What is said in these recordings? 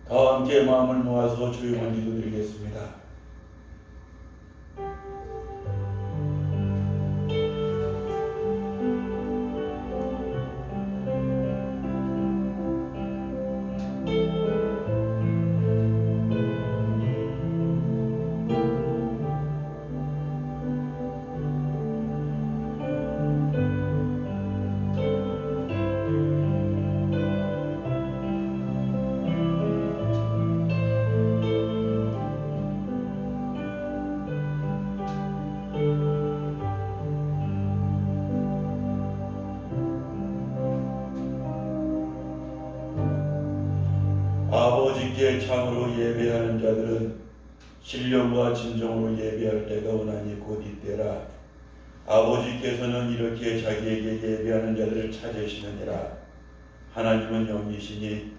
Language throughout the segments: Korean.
다 함께 마음을 모아서 조용한 기도드리겠습니다. 아버지께 참으로 예배하는 자들은 신령과 진정으로 예배할 때가 오나니 곧 이때라. 아버지께서는 이렇게 자기에게 예배하는 자들을 찾으시느니라. 하나님은 영이시니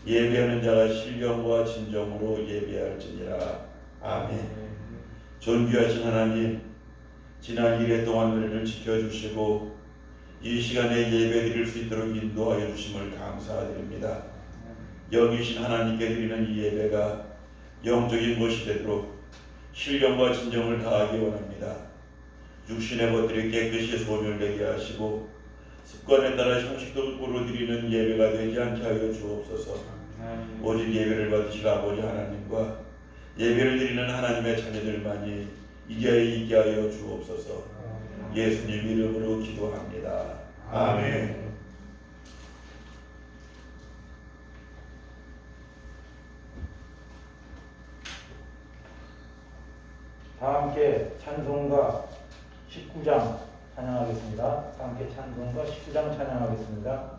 예배하는 자가 신령과 진정으로 예배할지니라. 아멘. 존귀하신 하나님, 지난 1회 동안 우리를 지켜주시고 이 시간에 예배드릴 수 있도록 인도하여 주심을 감사드립니다. 영이신 하나님께 드리는 이 예배가 영적인 것이 되도록 신령과 진정을 다하기 원합니다. 육신의 것들이 깨끗이 소멸되게 하시고 습관에 따라 형식적으로 드리는 예배가 되지 않게 하여 주옵소서. 오직 예배를 받으실 아버지 하나님과 예배를 드리는 하나님의 자녀들만이 이 자리에 있게 하여 주옵소서. 예수님 이름으로 기도합니다. 아멘. 다 함께 찬송가 19장 찬양하겠습니다. 다 함께 찬송가 19장 찬양하겠습니다.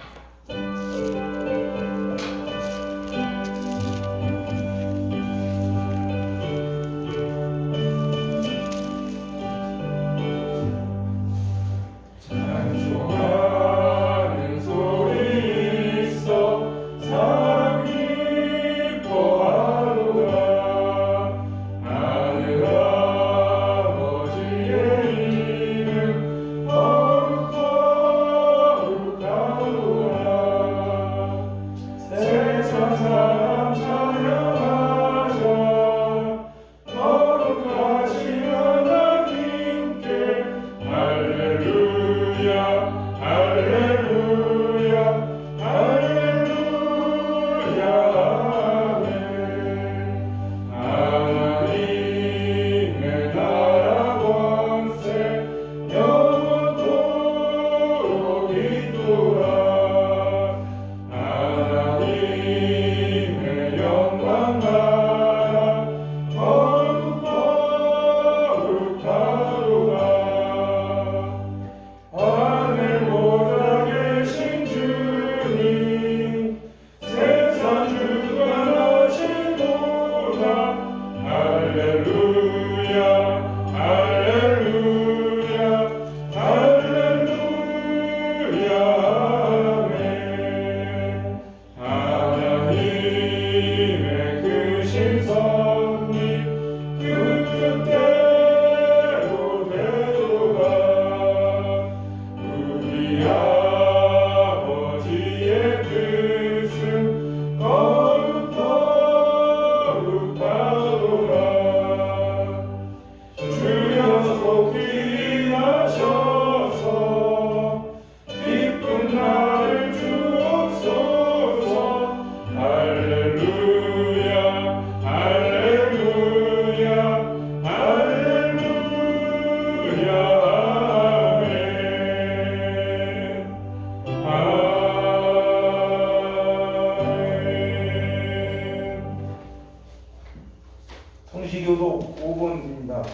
성시교독 5번입니다.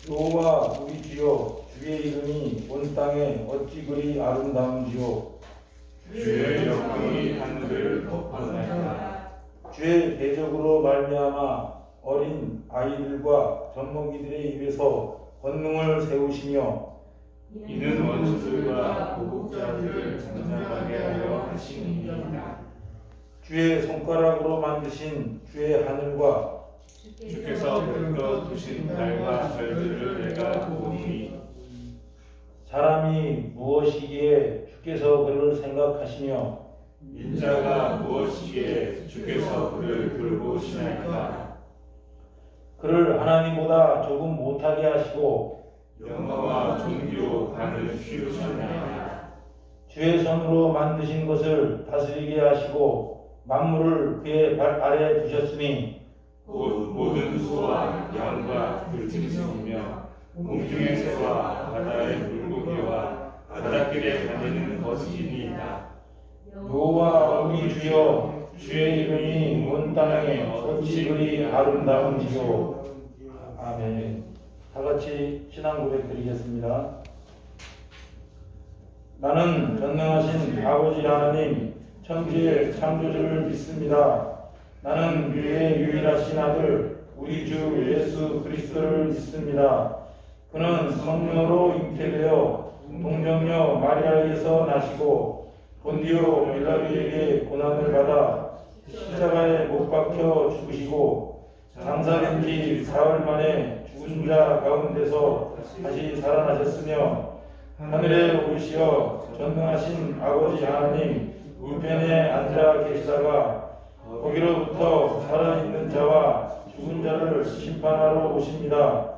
여호와 우리 주여, 주의 이름이 온 땅에 어찌 그리 아름다운지요. 주의 영광이 하늘을 덮었나이다. 주의 대적으로 말미암아 어린 아이들과 젖먹이들의 입에서 권능을 세우시며 이는 원수들과 보국자들을 장장하게 하려 하심이니이다. 주의 손가락으로 만드신 주의 하늘과 주께서 베풀어 두신 달과 별들을 내가 보니 사람이 사람이 무엇이기에 주께서 그를 생각하시며 인자가 무엇이기에 주께서 그를 돌보시나이까. 그를 하나님보다 조금 못하게 하시고 영광과 존귀로 하늘 키우셨나이다. 주의 손으로 만드신 것을 다스리게 하시고 만물을 그의 발 아래에 두셨으니 곧 모든 소와 양과 들짐승이며 공중의 새와 바다의 물고기와 바닷길에 다니는 거스이니이다. 여호와 우리 주여 주의 이름이 온 땅에 어찌 그리 아름다운지요. 아멘. 다 같이 신앙 고백 드리겠습니다. 나는 전능하신 아버지 하나님 천지의 창조주를 믿습니다. 나는 그의 유일하신 아들 우리 주 예수 그리스도를 믿습니다. 그는 성령으로 잉태되어 동정녀 마리아에게서 나시고 본디오 빌라도에게 고난을 받아 십자가에 못 박혀 죽으시고 장사된 지 사흘 만에 죽은 자 가운데서 다시 살아나셨으며 하늘에 오르시어 전능하신 아버지 하나님 우편에 앉아 계시다가 거기로부터 살아있는 자와 죽은 자를 심판하러 오십니다.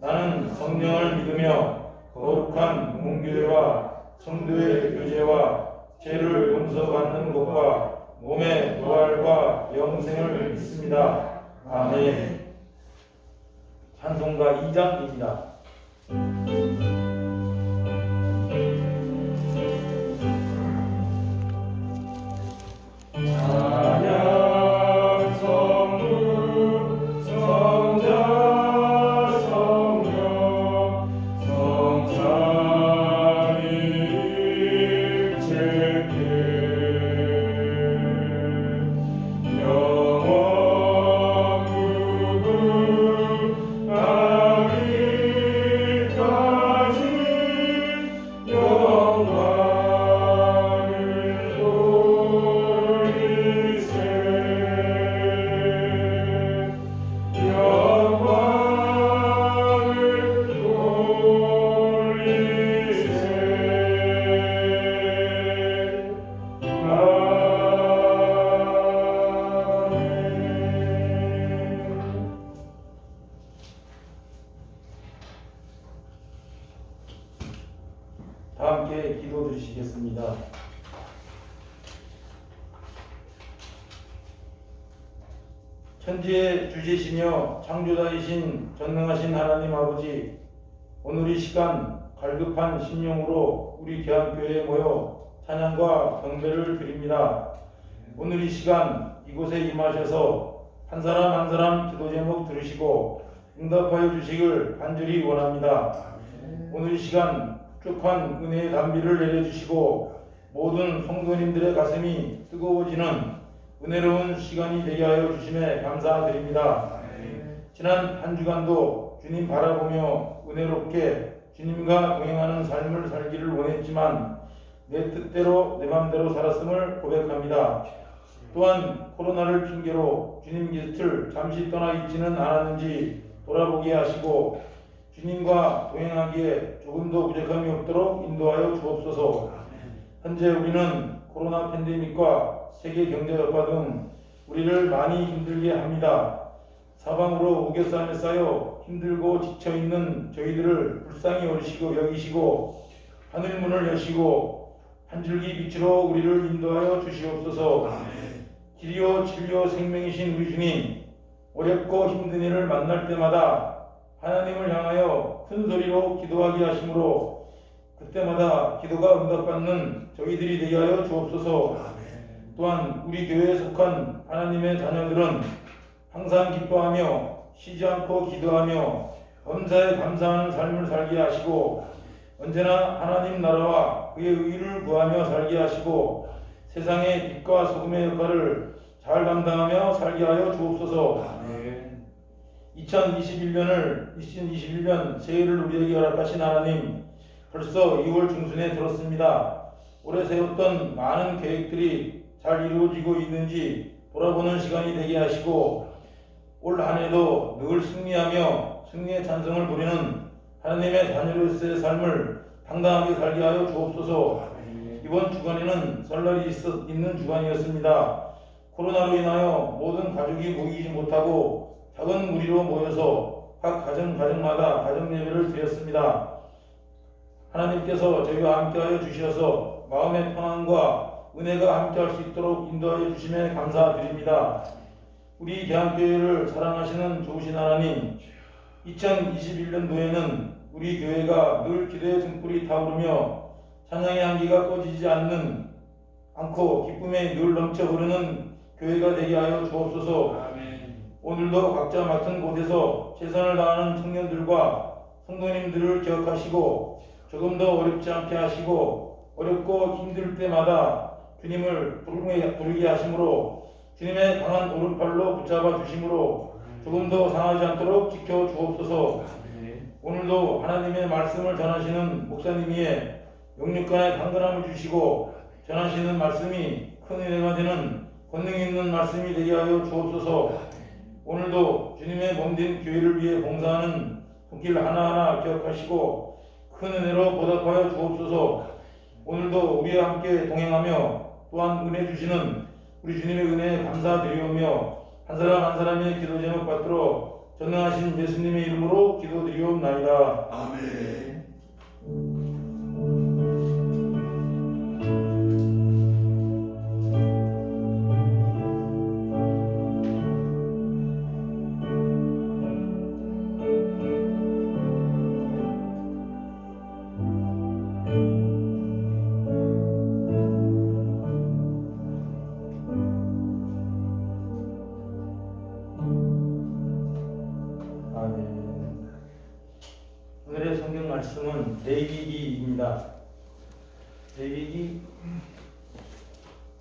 나는 성령을 믿으며 거룩한 공교회와 성도의 교제와 죄를 용서받는 것과 몸의 부활과 영생을 믿습니다. 아멘. 찬송가 2장입니다. 다 함께 기도 드리시겠습니다. 천지의 주지시며 창조자이신 전능하신 하나님 아버지, 오늘 이 시간 갈급한 심령으로 우리 교회에 모여 찬양과 경배를 드립니다. 오늘 이 시간 이곳에 임하셔서 한 사람 한 사람 기도 제목 들으시고 응답하여 주시길 간절히 원합니다. 오늘 이 시간 축한 은혜의 단비를 내려주시고 모든 성도님들의 가슴이 뜨거워지는 은혜로운 시간이 되게 하여 주심에 감사드립니다. 지난 한 주간도 주님 바라보며 은혜롭게 주님과 동행하는 삶을 살기를 원했지만 내 뜻대로 내 맘대로 살았음을 고백합니다. 또한 코로나를 핑계로 주님 곁을 잠시 떠나 있지는 않았는지 돌아보게 하시고 주님과 동행하기에 조금도 부족함이 없도록 인도하여 주옵소서. 현재 우리는 코로나 팬데믹과 세계 경제 여파 등 우리를 많이 힘들게 합니다. 사방으로 우겨쌈에 쌓여 힘들고 지쳐있는 저희들을 불쌍히 여기시고 하늘문을 여시고 한 줄기 빛으로 우리를 인도하여 주시옵소서. 길이요 진리요 생명이신 우리 주님, 어렵고 힘든 일을 만날 때마다 하나님을 향하여 큰 소리로 기도하게 하시므로 그때마다 기도가 응답받는 저희들이 되게 하여 주옵소서. 또한 우리 교회에 속한 하나님의 자녀들은 항상 기뻐하며 쉬지 않고 기도하며 범사에 감사하는 삶을 살게 하시고 언제나 하나님 나라와 그의 의를 구하며 살게 하시고 세상의 빛과 소금의 역할을 잘 감당하며 살게 하여 주옵소서. 2021년 새해를 우리에게 허락하신 하나님, 벌써 2월 중순에 들었습니다. 올해 세웠던 많은 계획들이 잘 이루어지고 있는지 돌아보는 시간이 되게 하시고 올 한 해도 늘 승리하며 승리의 찬성을 부리는 하나님의 자녀로서의 삶을 당당하게 살게 하여 주옵소서. 이번 주간에는 설날이 있는 주간이었습니다. 코로나로 인하여 모든 가족이 모이지 못하고 작은 무리로 모여서 각 가정마다 가정 예배를 드렸습니다. 하나님께서 저희와 함께하여 주셔서 마음의 평안과 은혜가 함께할 수 있도록 인도하여 주심에 감사드립니다. 우리 개항교회를 사랑하시는 좋으신 하나님, 2021년도에는 우리 교회가 늘 기도의 등불이 타오르며 찬양의 향기가 꺼지지 않고 기쁨에 늘 넘쳐 흐르는 교회가 되게 하여 주옵소서. 오늘도 각자 맡은 곳에서 최선을 다하는 청년들과 성도님들을 기억하시고 조금 더 어렵지 않게 하시고 어렵고 힘들 때마다 주님을 부르게 하심으로 주님의 강한 오른팔로 붙잡아 주심으로 조금 더 상하지 않도록 지켜 주옵소서. 오늘도 하나님의 말씀을 전하시는 목사님의 영육간의 강건함을 주시고 전하시는 말씀이 큰 은혜가 되는 권능 있는 말씀이 되게 하여 주옵소서. 오늘도 주님의 몸된 교회를 위해 봉사하는 손길 하나하나 기억하시고 큰 은혜로 보답하여 주옵소서. 오늘도 우리와 함께 동행하며 또한 은혜 주시는 우리 주님의 은혜에 감사드리오며 한 사람 한 사람의 기도 제목 받들어 전능하신 예수님의 이름으로 기도드리옵나이다. 아멘. 오늘의 성경 말씀은 레위기입니다. 레위기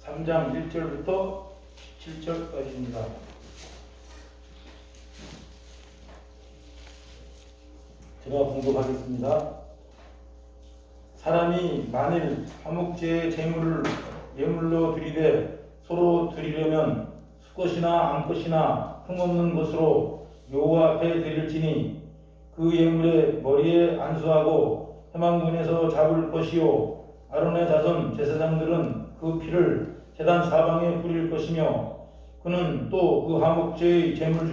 3장 1절부터 7절까지입니다. 제가 공독하겠습니다. 사람이 만일 화목제의 제물을 예물로 드리되 서로 드리려면 수것이나 암것이나 흠없는 것으로 여호와 앞에 드릴지니 그 예물의 머리에 안수하고 회막문에서 잡을 것이요 아론의 자손 제사장들은 그 피를 제단 사방에 뿌릴 것이며 그는 또 그 화목제의 제물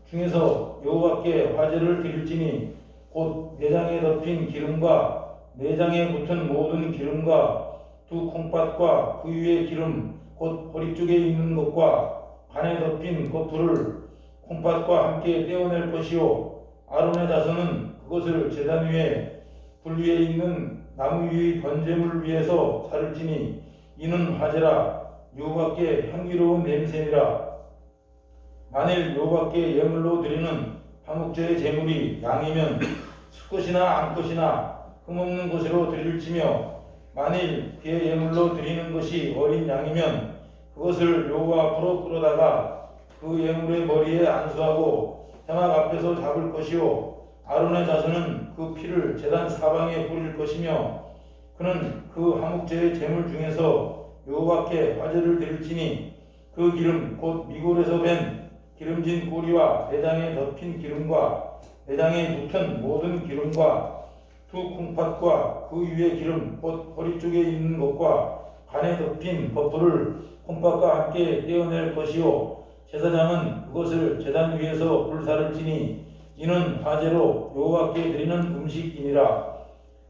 중에서 여호와께 화제를 드릴지니 곧 내장에 덮인 기름과 내장에 붙은 모든 기름과 두 콩팥과 그 위에 기름 곧 허리 쪽에 있는 것과 간에 덮인 겉불을 콩팥과 함께 떼어낼 것이요 아론의 자손은 그것을 제단 위에 불 위에 있는 나무 위의 번제물을 위해서 사를지니 이는 화제라 여호와께 향기로운 냄새니라. 만일 여호와께 예물로 드리는 화목제의 제물이 양이면 수컷이나 암컷이나 흠없는 것으로 드릴지며 만일 그의 예물로 드리는 것이 어린 양이면 그것을 여호와 앞으로 끌어다가 그 예물의 머리에 안수하고 회막 앞에서 잡을 것이요 아론의 자손은 그 피를 제단 사방에 뿌릴 것이며 그는 그 화목제의 제물 중에서 여호와께 화제를 드릴지니 그 기름 곧 미골에서 밴 기름진 꼬리와 내장에 덮인 기름과 내장에 붙은 모든 기름과 두 콩팥과 그 위에 기름 곧 허리 쪽에 있는 것과 간에 덮인 겉불을 콩팥과 함께 떼어낼 것이요 제사장은 그것을 제단 위에서 불사를지니 이는 화제로 여호와께 드리는 음식이니라.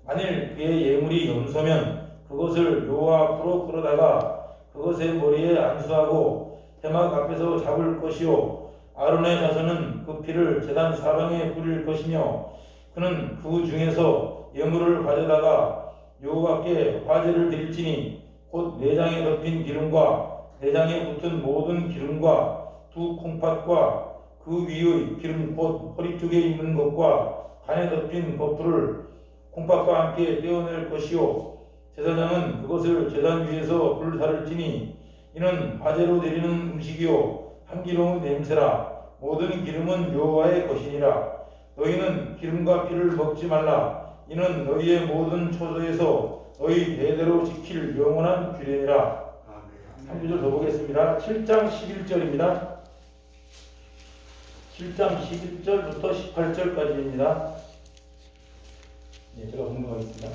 만일 그의 예물이 염소면 그것을 여호와 앞으로 끌어다가 그것의 머리에 안수하고 회막 앞에서 잡을 것이요 아론의 자손은 그 피를 제단 사방에 뿌릴 것이며 그는 그 중에서 예물을 가져다가 여호와께 화제를 드릴지니 곧 내장에 덮인 기름과 내장에 붙은 모든 기름과 두 콩팥과 그 위의 기름 곧 허리 쪽에 있는 것과 간에 덮인 겉불을 콩팥과 함께 떼어낼 것이요 제사장은 그것을 제단 위에서 불사를지니 이는 화제로 드리는 음식이요 향기로운 냄새라. 모든 기름은 여호와의 것이니라. 너희는 기름과 피를 먹지 말라. 이는 너희의 모든 초소에서 너희 대대로 지킬 영원한 규례니라. 한 구절 더 보겠습니다. 7장 11절입니다. 7장 11절부터 18절까지입니다. 제가 공부하겠습니다.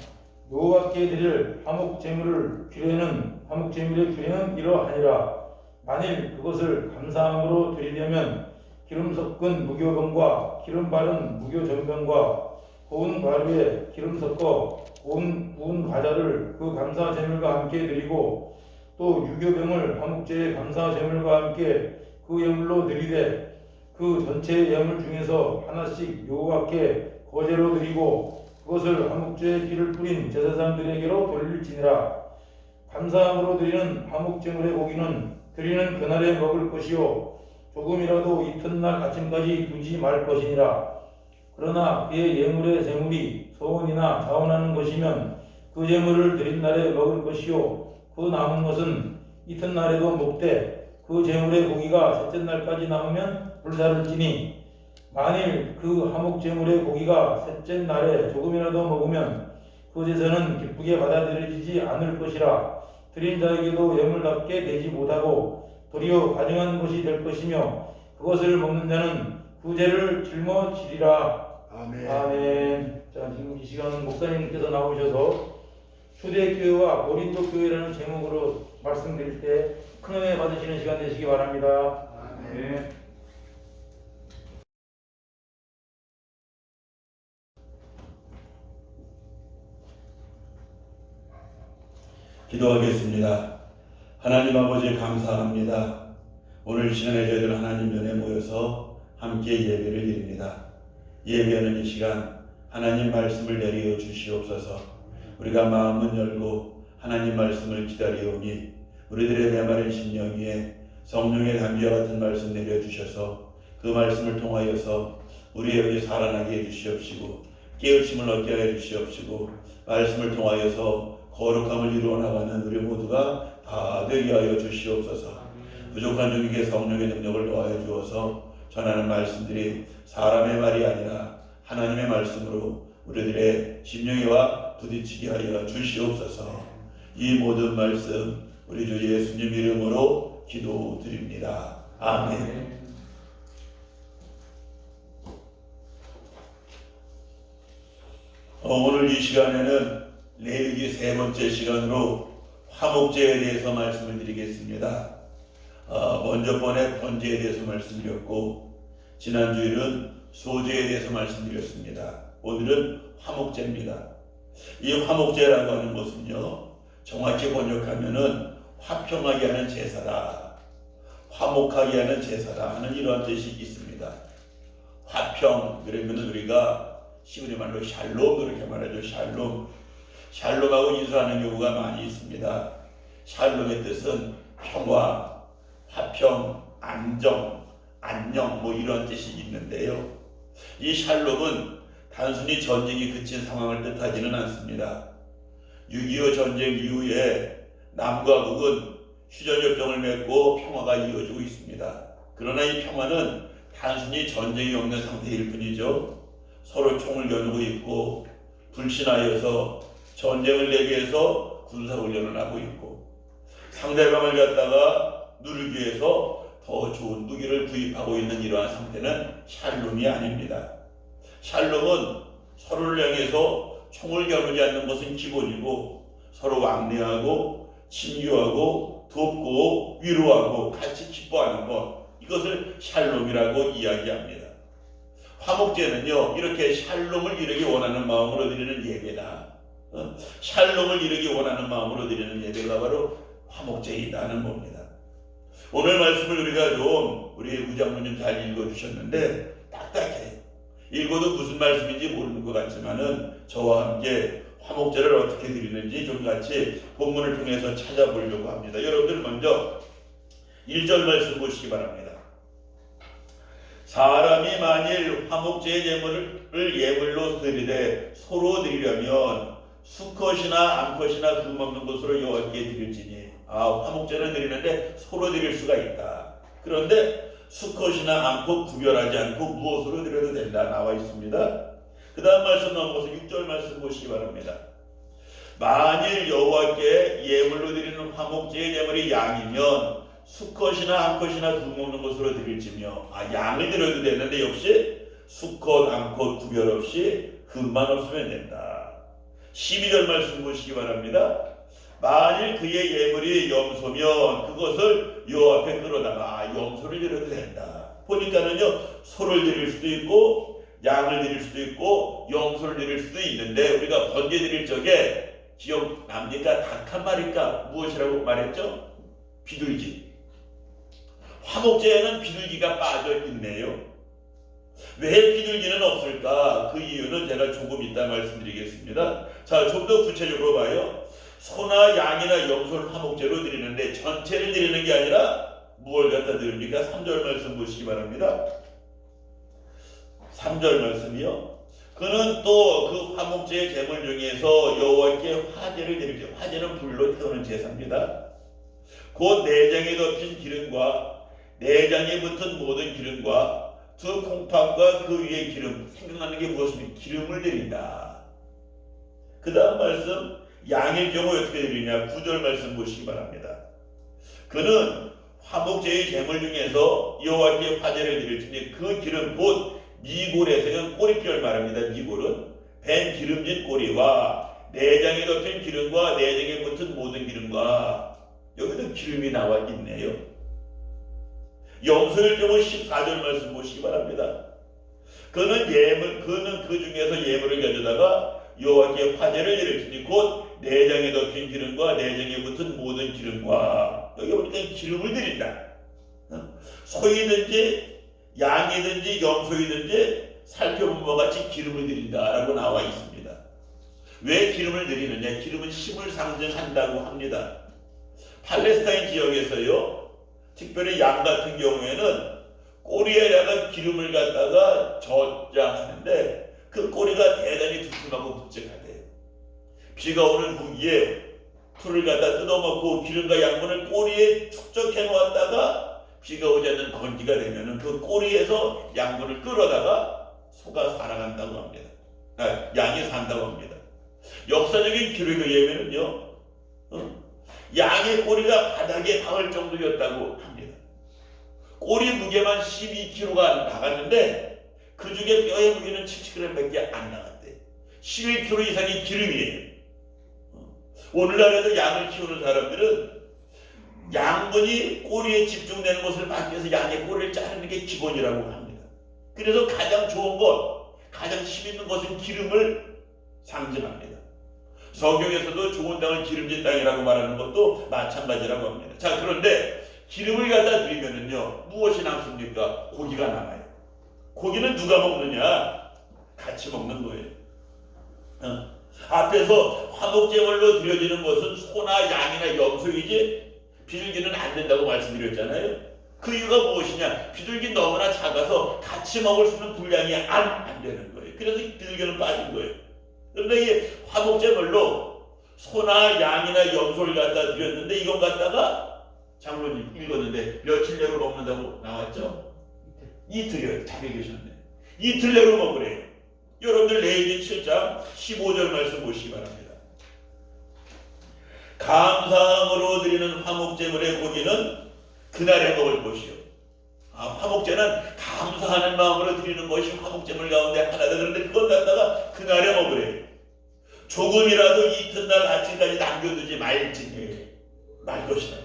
여호와께 드릴 화목 제물의 규례는 이러하니라. 만일 그것을 감사함으로 드리려면 기름 섞은 무교병과 기름 바른 무교전병과 고운 가루에 기름 섞어 구운 과자를 그 감사 제물과 함께 드리고 또 유교병을 화목제의 감사 제물과 함께 그 예물로 드리되 그 전체 예물 중에서 하나씩 여호와께 거제로 드리고 그것을 화목제의 기를 뿌린 제사장들에게로 돌릴지니라. 감사함으로 드리는 화목제물의 고기는 드리는 그날에 먹을 것이요 조금이라도 이튿날 아침까지 두지 말 것이니라. 그러나 그의 예물의 제물이 소원이나 자원하는 것이면 그 제물을 드린 날에 먹을 것이요 그 남은 것은 이튿날에도 먹되 그 제물의 고기가 셋째 날까지 남으면 불사를지니 만일 그 화목 제물의 고기가 셋째 날에 조금이라도 먹으면 그 제사는 기쁘게 받아들여지지 않을 것이라. 드린 자에게도 예물답게 되지 못하고 도리어 가증한 것이 될 것이며 그것을 먹는 자는 그 죄를 짊어지리라. 아멘. 자, 지금 이 시간은 목사님께서 나오셔서 초대교회와 고린도 교회라는 제목으로 말씀드릴 때 큰 은혜 받으시는 시간 되시기 바랍니다. 네. 기도하겠습니다. 하나님 아버지 감사합니다. 오늘 시간에 저희들 하나님 전에 모여서 함께 예배를 드립니다. 예배하는 이 시간 하나님 말씀을 내려 주시옵소서. 우리가 마음은 열고 하나님 말씀을 기다리오니 우리들의 메마른 심령 위에 성령의 감기와 같은 말씀 내려주셔서 그 말씀을 통하여서 우리의 영이 살아나게 해주시옵시고 깨우침을 얻게 해주시옵시고 말씀을 통하여서 거룩함을 이루어 나가는 우리 모두가 다 되게 하여 주시옵소서. 부족한 중에게 성령의 능력을 더하여 주어서 전하는 말씀들이 사람의 말이 아니라 하나님의 말씀으로 우리들의 심령에와 부딪히게 하여 주시옵소서. 이 모든 말씀 우리 주 예수님 이름으로 기도드립니다. 아멘. 오늘 이 시간에는 레위기 세 번째 시간으로 화목제에 대해서 말씀을 드리겠습니다. 먼저 번에 번제에 대해서 말씀드렸고 지난주일은 소제에 대해서 말씀드렸습니다. 오늘은 화목제입니다. 이 화목제라고 하는 것은요, 정확히 번역하면은 화평하게 하는 제사다, 화목하게 하는 제사다 하는 이러한 뜻이 있습니다. 화평 그러면 우리가 시브리 말로 샬롬 그렇게 말하죠. 샬롬하고 인사하는 경우가 많이 있습니다. 샬롬의 뜻은 평화, 화평, 안정, 안녕 뭐 이런 뜻이 있는데요. 이 샬롬은 단순히 전쟁이 그친 상황을 뜻하지는 않습니다. 6.25 전쟁 이후에 남과 북은 휴전협정을 맺고 평화가 이어지고 있습니다. 그러나 이 평화는 단순히 전쟁이 없는 상태일 뿐이죠. 서로 총을 겨누고 있고 불신하여서 전쟁을 내기위해서 군사훈련을 하고 있고 상대방을 갖다가 누르기 위해서 더 좋은 무기를 구입하고 있는 이러한 상태는 샬롬이 아닙니다. 샬롬은 서로를 향해서 총을 겨누지 않는 것은 기본이고 서로 왕래하고 친교하고 돕고 위로하고 같이 기뻐하는 것, 이것을 샬롬이라고 이야기합니다. 화목제는요, 이렇게 샬롬을 이루기 원하는 마음으로 드리는 예배다. 샬롬을 이루기 원하는 마음으로 드리는 예배가 바로 화목제이다는 겁니다. 오늘 말씀을 우리가 좀 우리 우장로님 잘 읽어주셨는데 딱딱해요. 읽어도 무슨 말씀인지 모르는 것 같지만은 저와 함께 화목제를 어떻게 드리는지 좀 같이 본문을 통해서 찾아보려고 합니다. 여러분들 먼저 1절 말씀 보시기 바랍니다. 사람이 만일 화목제의 제물을 예물로 드리되 서로 드리려면 수컷이나 암컷이나 금없는 것으로 여호와께 드릴지니. 화목제를 드리는데 서로 드릴 수가 있다. 그런데 수컷이나 암컷 구별하지 않고 무엇으로 드려도 된다 나와 있습니다. 그 다음 말씀 넘어가서 6절 말씀 보시기 바랍니다. 만일 여호와께 예물로 드리는 화목제의 제물이 양이면 수컷이나 암컷이나 금없는 것으로 드릴지며. 양을 드려도 되는데 역시 수컷, 암컷 구별 없이 금만 없으면 된다. 12절 말씀 보시기 바랍니다. 만일 그의 예물이 염소면 그것을 여호와 앞에 끌어다가 염소를 드려도 된다. 보니까는요, 소를 드릴 수도 있고 양을 드릴 수도 있고 염소를 드릴 수도 있는데, 우리가 번제 드릴 적에 기억납니까? 닭 한 마리가 무엇이라고 말했죠? 비둘기. 화목제에는 비둘기가 빠져 있네요. 왜 비둘기는 없을까? 그 이유는 제가 조금 이따 말씀드리겠습니다. 자, 좀 더 구체적으로 봐요. 소나 양이나 염소를 화목제로 드리는데 전체를 드리는 게 아니라 무엇을 갖다 드립니까? 3절 말씀 보시기 바랍니다. 3절 말씀이요. 그는 또 그 화목제의 제물 중에서 여호와께 화제를 드리죠. 화제는 불로 태우는 제사입니다. 곧 내장에 덮인 기름과 내장에 붙은 모든 기름과 두 콩팥과 그 위에 기름, 생각나는 게 무엇입니까? 기름을 드린다. 그 다음 말씀, 양일 경우 어떻게 드리냐? 9절 말씀 보시기 바랍니다. 그는 화목제의 제물 중에서 여호와께 화제를 드릴 텐데 그 기름 곧 미골에서, 꼬리뼈를 말합니다. 미골은 밴 기름진 꼬리와 내장에 덮인 기름과 내장에 붙은 모든 기름과, 여기도 기름이 나와 있네요. 염소일 경우 14절 말씀 보시기 바랍니다. 그는 그 중에서 예물을 가져다가 여호와께 화제를 드릴 테니 곧 내장에 덮인 기름과 내장에 붙은 모든 기름과, 여기 보니까 기름을 드린다. 소이든지 양이든지 염소이든지 살펴본 것 같이 기름을 드린다라고 나와 있습니다. 왜 기름을 드리느냐? 기름은 힘을 상징한다고 합니다. 팔레스타인 지역에서요, 특별히 양 같은 경우에는 꼬리에다가 기름을 갖다가 젖장하는데 그 꼬리가 대단히 두툼하고 묵직하대요. 비가 오는 후기에 풀을 갖다 뜯어먹고 기름과 양분을 꼬리에 축적해 놓았다가 비가 오지 않는 건기가 되면은 그 꼬리에서 양분을 끌어다가 소가 살아간다고 합니다. 양이 산다고 합니다. 역사적인 기록에 의하면은요, 양의 꼬리가 바닥에 닿을 정도였다고 합니다. 꼬리 무게만 12kg가 나갔는데 그 중에 뼈의 무게는 70g밖에 안 나갔대. 11kg 이상이 기름이에요. 오늘날에도 양을 키우는 사람들은 양분이 꼬리에 집중되는 것을 막기 위해서 양의 꼬리를 자르는 게 기본이라고 합니다. 그래서 가장 좋은 것, 가장 힘 있는 것은 기름을 상징합니다. 성경에서도 좋은 땅은 기름진 땅이라고 말하는 것도 마찬가지라고 합니다. 자, 그런데 기름을 갖다 드리면은요, 무엇이 남습니까? 고기가 남아요. 고기는 누가 먹느냐? 같이 먹는 거예요. 앞에서 화목제물로 드려지는 것은 소나 양이나 염소이지 비둘기는 안 된다고 말씀드렸잖아요. 그 이유가 무엇이냐? 비둘기 너무나 작아서 같이 먹을 수 있는 분량이 안 되는 거예요. 그래서 비둘기는 빠진 거예요. 그런데 이 화목제물로 소나 양이나 염소를 갖다 드렸는데 이건 갖다가 장로님 읽었는데 며칠 내로 먹는다고 나왔죠? 이틀이요. 자기 계셨네. 이틀 내로 먹으래요. 여러분들 레위기 7장 15절 말씀 보시기 바랍니다. 감사함으로 드리는 화목제물의 고기는 그날에 먹을 것이요. 화목제는 감사하는 마음으로 드리는 것이 화목제물 가운데 하나다. 그런데 그걸 갖다가 그날에 먹으래요. 조금이라도 이튿날 아침까지 남겨두지 말 것이다.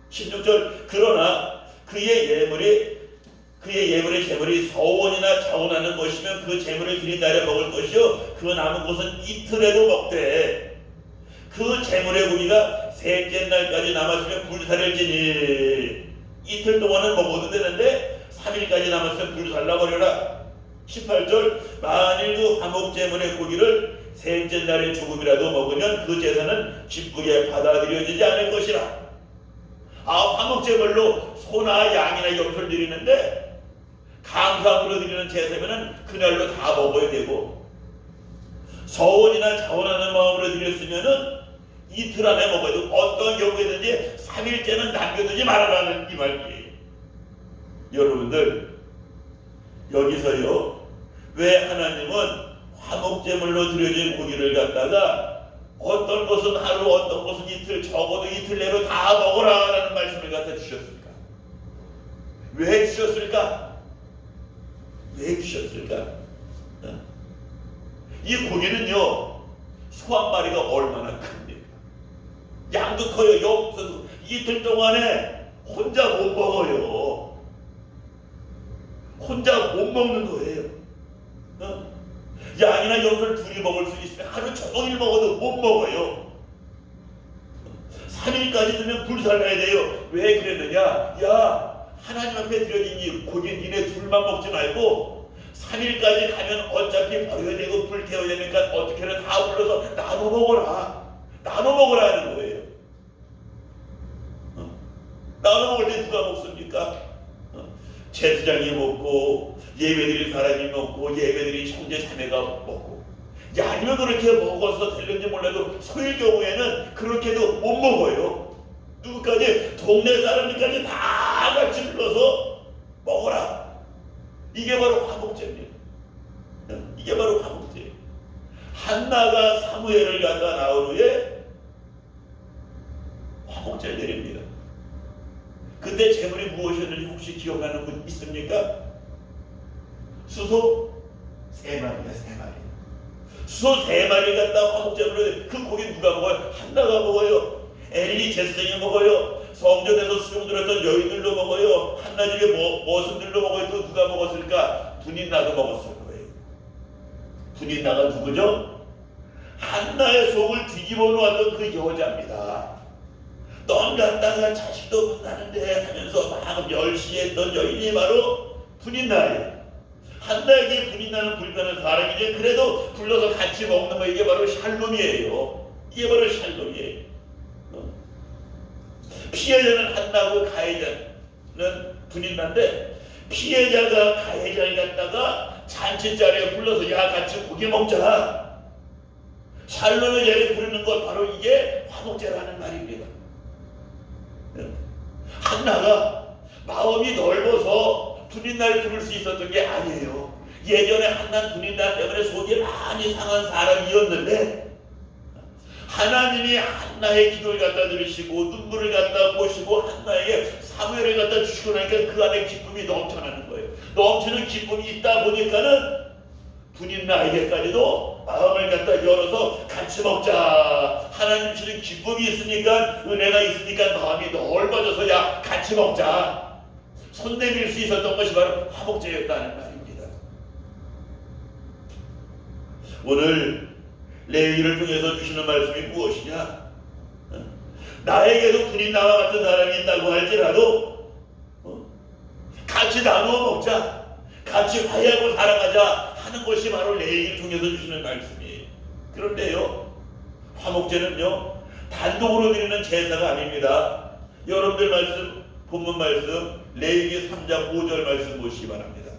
16절, 그러나 그의 예물의 제물이 서원이나 자원하는 것이면 그 제물을 드린 날에 먹을 것이요 그 남은 것은 이틀에도 먹되 그 제물의 고기가 셋째 날까지 남았으면 불사를 지니, 이틀 동안은 먹어도 되는데 3일까지 남았으면 불살라 버려라. 18절, 만일 그 화목제물의 고기를 셋째 날에 조금이라도 먹으면 그 제사는 기쁘게 받아들여지지 않을 것이라. 화목제물로 소나 양이나 염소를 드리는데 감사함으로 드리는 제사면은 그날로 다 먹어야 되고, 서원이나 자원하는 마음으로 드렸으면은 이틀 안에 먹어야 되고, 어떤 경우에든지 3일째는 남겨두지 말아라는 이 말이에요. 여러분들, 여기서요, 왜 하나님은 화목제물로 드려진 고기를 갖다가 어떤 것은 하루, 어떤 것은 이틀, 적어도 이틀 내로 다 먹어라라는 말씀을 갖다 주셨습니까? 왜 주셨을까? 왜 주셨을까? 이 고기는요, 소 한 마리가 얼마나 큽니까? 양도 커요. 염소도 이틀 동안에 혼자 못 먹어요. 혼자 못 먹는 거예요. 양이나 염소를 둘이 먹을 수 있으면 하루 종일 먹어도 못 먹어요. 3일까지 되면 불살라야 돼요. 왜 그랬느냐? 야, 하나님 앞에 드려진 이 고기 니네 둘만 먹지 말고 3일까지 가면 어차피 버려야 되고 불태워야 되니까 어떻게든 다 불러서 나눠 먹어라. 나눠 먹으라는 거예요. 나눠 먹을 때 누가 먹습니까? 제사장이 먹고 예배드릴 사람이 먹고 예배드릴 형제 자매가 먹고, 아니면 그렇게 먹어서 될는지 몰라도 소일 경우에는 그렇게도 못 먹어요. 누구까지? 동네 사람들까지 다 같이 불러서 먹어라. 이게 바로 화목제입니다. 이게 바로 화목제예요. 한나가 사무엘을 갖다 나온 후에 화목제를 드립니다. 그때 제물이 무엇이었는지 혹시 기억나는 분 있습니까? 수소 3마리가 3마리. 수소 3마리 갖다 화목제물을, 그 고기 누가 먹어요? 한나가 먹어요. 엘리 제사장이 먹어요. 성전에서 수용 들었던 여인들도 먹어요. 한나 집에 머슴들도 먹어요. 또 누가 먹었을까? 분인나도 먹었을 거예요. 분인나가 누구죠? 한나의 속을 뒤집어 놓았던 그 여자입니다. 넌 갖다가 자식도 못 나는데 하면서 막 멸시했던 여인이 바로 분인나예요. 한나에게 분인나는 불편한 사람이지, 그래도 불러서 같이 먹는 거, 이게 바로 샬롬이에요. 이게 바로 샬롬이에요. 피해자는 한나고 가해자는 분인나인데, 피해자가 가해자를 갖다가 잔치 자리에 불러서 야 같이 고기 먹자, 샬롬의 자리에 부르는 것, 바로 이게 화목제라는 말입니다. 한나가 마음이 넓어서 분인나를 부를 수 있었던 게 아니에요. 예전에 한나는 분인나 때문에 속이 많이 상한 사람이었는데, 하나님이 한나의 기도를 갖다 들으시고 눈물을 갖다 보시고 한나에게 사무엘을 갖다 주시고 나니까 그 안에 기쁨이 넘쳐나는 거예요. 넘치는 기쁨이 있다 보니까는 분인나에게까지도 마음을 갖다 열어서 같이 먹자. 하나님 주시는 기쁨이 있으니까, 은혜가 있으니까 마음이 넓어져서 야 같이 먹자. 손 내밀 수 있었던 것이 바로 화목제였다는 말입니다. 오늘 레위기를 통해서 주시는 말씀이 무엇이냐? 나에게도 분인나와 같은 사람이 있다고 할지라도 같이 나누어 먹자, 같이 화해하고 살아가자 하는 것이 바로 레위기를 통해서 주시는 말씀이에요. 그런데요, 화목제는요 단독으로 드리는 제사가 아닙니다. 여러분들 말씀, 본문 말씀 레위기 3장 5절 말씀 보시기 바랍니다.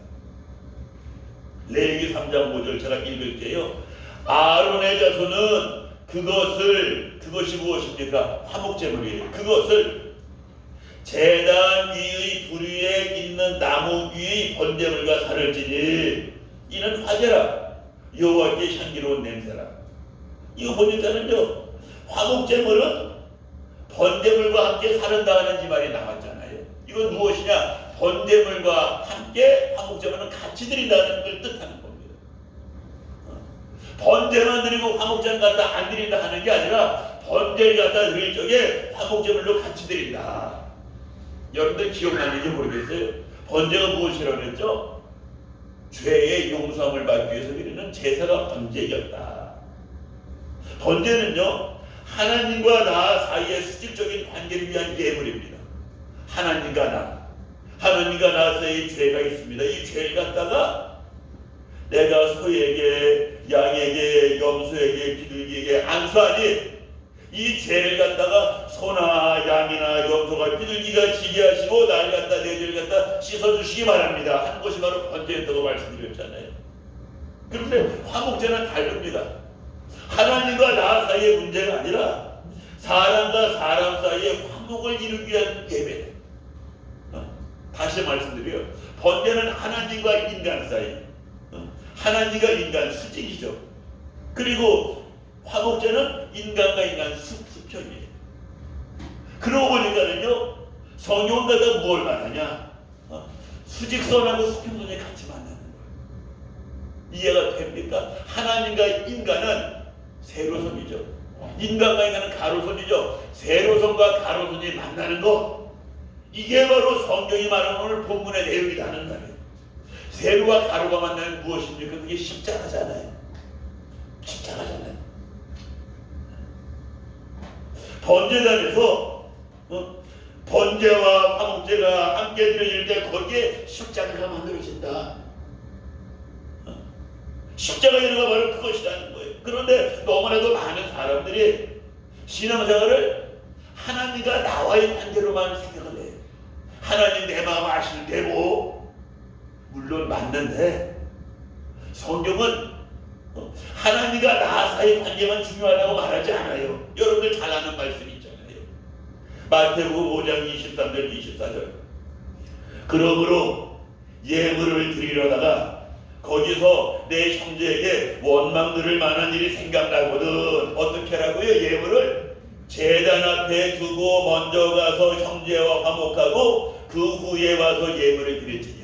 레위기 3장 5절 제가 읽을게요. 아론의 자손은 그것이 무엇입니까? 화목제물이에요. 그것을 제단 위의 불 위에 있는 나무 위의 번제물과 살을 지니 이는 화제라, 여호와께 향기로운 냄새라. 이거 보니까는요, 화목제물은 번제물과 함께 사른다 하는 이 말이 나왔잖아요. 이건 무엇이냐? 번제물과 함께 화목제물은 같이 드린다는 걸 뜻하는 겁니다. 번제만 드리고 화목제는 갖다 안 드린다 하는 게 아니라, 번제를 갖다 드릴 적에 화목제물로 같이 드린다. 여러분들 기억나는지 모르겠어요. 번제가 무엇이라고 했죠? 죄의 용서함을 받기 위해서 드리는 제사가 번제였다. 번제는요, 하나님과 나 사이의 수직적인 관계를 위한 예물입니다. 하나님과 나 사이에 죄가 있습니다. 이 죄를 갖다가 내가 소에게, 양에게, 염소에게, 비둘기에게 안수하니 이 죄를 갖다가 소나 양이나 염소가 비둘기가 지게 하시고 나를 갖다, 내 죄를 갖다 씻어주시기 바랍니다 하는 것이 바로 번제였다고 말씀드렸잖아요. 그런데 화목제는 다릅니다. 하나님과 나 사이의 문제가 아니라 사람과 사람 사이의 화목을 이루기 위한 예배. 다시 말씀드려요. 번제는 하나님과 인간 사이, 하나님과 인간 수직이죠. 그리고 화목제는 인간과 인간 수평이에요. 그러고 보니까는요, 성경은 갖다 뭘 말하냐? 수직선하고 수평선이 같이 만나는 거예요. 이해가 됩니까? 하나님과 인간은 세로선이죠. 인간과 인간은 가로선이죠. 세로선과 가로선이 만나는 것, 이게 바로 성경이 말하는 오늘 본문의 내용이다 하는 말이에요. 세로와 가로가 만나는 무엇입니까? 그게 십자가잖아요. 십자가잖아요. 번제단에서 번제와 화목제가 함께 드려질 때 거기에 십자가가 만들어진다. 십자가 연회가 바로 그것이라는 거예요. 그런데 너무나도 많은 사람들이 신앙생활을 하나님과 나와의 관계로만 생각을 해요. 하나님 내 마음 아실 테고, 물론 맞는데 성경은 하나님과 나 사이의 관계만 중요하다고 말하지 않아요. 여러분들 잘 아는 말씀이 있잖아요. 마태복음 5장 23절 24절. 그러므로 예물을 드리려다가 거기서 내 형제에게 원망 들을 만한 일이 생각나거든 어떻게 하라고요? 예물을 제단 앞에 두고 먼저 가서 형제와 화목하고 그 후에 와서 예물을 드릴지니라.